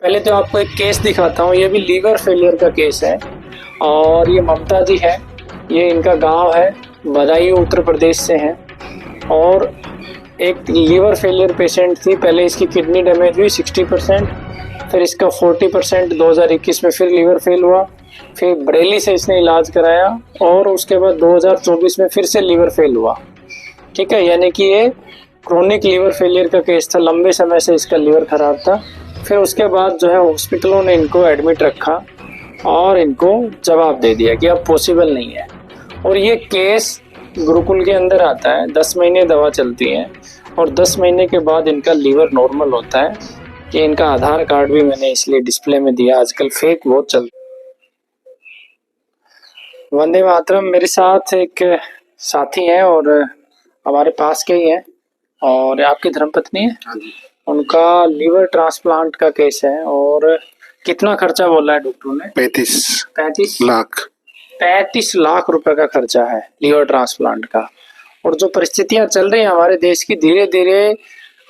पहले तो आपको एक केस दिखाता हूँ। ये भी लीवर फेलियर का केस है और ये ममता जी है। ये इनका गांव है, बदायूं उत्तर प्रदेश से हैं और एक लीवर फेलियर पेशेंट थी। पहले इसकी किडनी डैमेज हुई 60%, फिर इसका 40% 2021 में फिर लीवर फेल हुआ। फिर बरेली से इसने इलाज कराया और उसके बाद 2024 में फिर से लीवर फेल हुआ। ठीक है, यानी कि ये क्रोनिक लीवर फेलियर का केस था। लंबे समय से इसका लीवर खराब था। फिर उसके बाद जो है हॉस्पिटलों ने इनको एडमिट रखा और इनको जवाब दे दिया कि अब पॉसिबल नहीं है। और ये केस गुरुकुल के अंदर आता है। 10 महीने दवा चलती है और 10 महीने के बाद इनका लीवर नॉर्मल होता है। कि इनका आधार कार्ड भी मैंने इसलिए डिस्प्ले में दिया, आजकल फेक बहुत चलता है। वंदे मातरम। मेरे साथ एक साथी हैं और हमारे पास के ही हैं और आपकी धर्मपत्नी है। उनका लीवर ट्रांसप्लांट का केस है और कितना खर्चा बोला है डॉक्टर ने? 35 लाख 35 लाख रुपए का खर्चा है लीवर ट्रांसप्लांट का। और जो परिस्थितियां चल रही हैं हमारे देश की, धीरे धीरे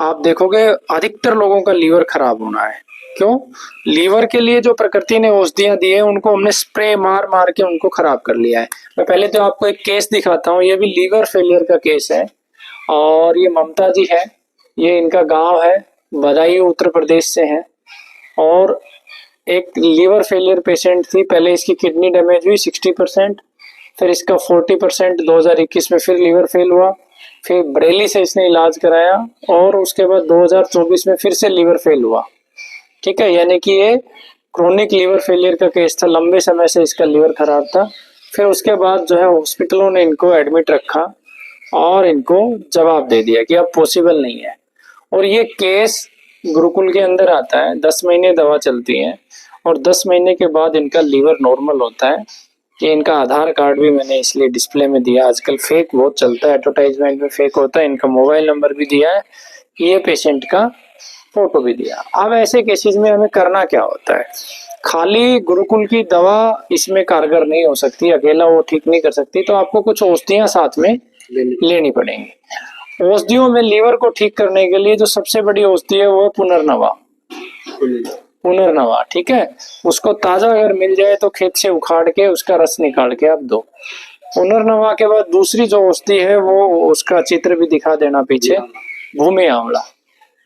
आप देखोगे अधिकतर लोगों का लीवर खराब होना है। क्यों? लीवर के लिए जो प्रकृति ने औषधियां दी है उनको हमने स्प्रे मार मार के उनको खराब कर लिया है। मैं पहले तो आपको एक केस दिखाता हूँ। ये भी लीवर फेलियर का केस है और ये ममता जी है। ये इनका गांव है, बदायूं उत्तर प्रदेश से हैं और एक लीवर फेलियर पेशेंट थी। पहले इसकी किडनी डैमेज हुई 60%, फिर इसका 40% 2021 में फिर लीवर फेल हुआ। फिर बरेली से इसने इलाज कराया और उसके बाद 2024 में फिर से लीवर फेल हुआ। ठीक है, यानी कि ये क्रोनिक लीवर फेलियर का केस था। लंबे समय से इसका लीवर खराब था। फिर उसके बाद जो है हॉस्पिटलों ने इनको एडमिट रखा और इनको जवाब दे दिया कि अब पॉसिबल नहीं है। और ये केस गुरुकुल के अंदर आता है। 10 महीने दवा चलती है और 10 महीने के बाद इनका लीवर नॉर्मल होता है। कि इनका आधार कार्ड भी मैंने इसलिए डिस्प्ले में दिया, आजकल फेक बहुत चलता है, एडवर्टाइजमेंट में फेक होता है। इनका मोबाइल नंबर भी दिया है, ये पेशेंट का फोटो भी दिया। अब ऐसे केसेस में हमें करना क्या होता है? खाली गुरुकुल की दवा इसमें कारगर नहीं हो सकती, अकेला वो ठीक नहीं कर सकती, तो आपको कुछ औषधियां साथ में लेनी पड़ेंगी। औषधियों में लीवर को ठीक करने के लिए जो सबसे बड़ी औषधि है वो है पुनर्नवा। पुनर्नवा, ठीक है। उसको ताजा अगर मिल जाए तो खेत से उखाड़ के उसका रस निकाल के आप दो। पुनर्नवा के बाद दूसरी जो औषधि है वो, उसका चित्र भी दिखा देना पीछे, भूमि आंवला।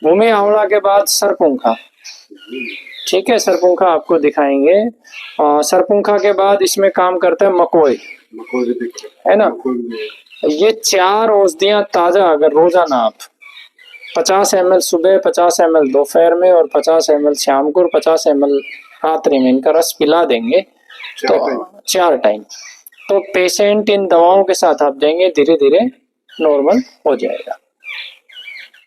भूमि आंवला के बाद सरपुंखा। ठीक है, सरपुंखा आपको दिखाएंगे। सरपुंखा के बाद इसमें काम करता है मकोई, है ना। ये 4 औषधियां ताजा अगर रोजाना आप 50 ml सुबह, 50 ml दोपहर में और 50 ml शाम को और 50 ml रात्रि में इनका रस पिला देंगे तो 4 टाइम, तो पेशेंट इन दवाओं के साथ आप देंगे, धीरे धीरे नॉर्मल हो जाएगा।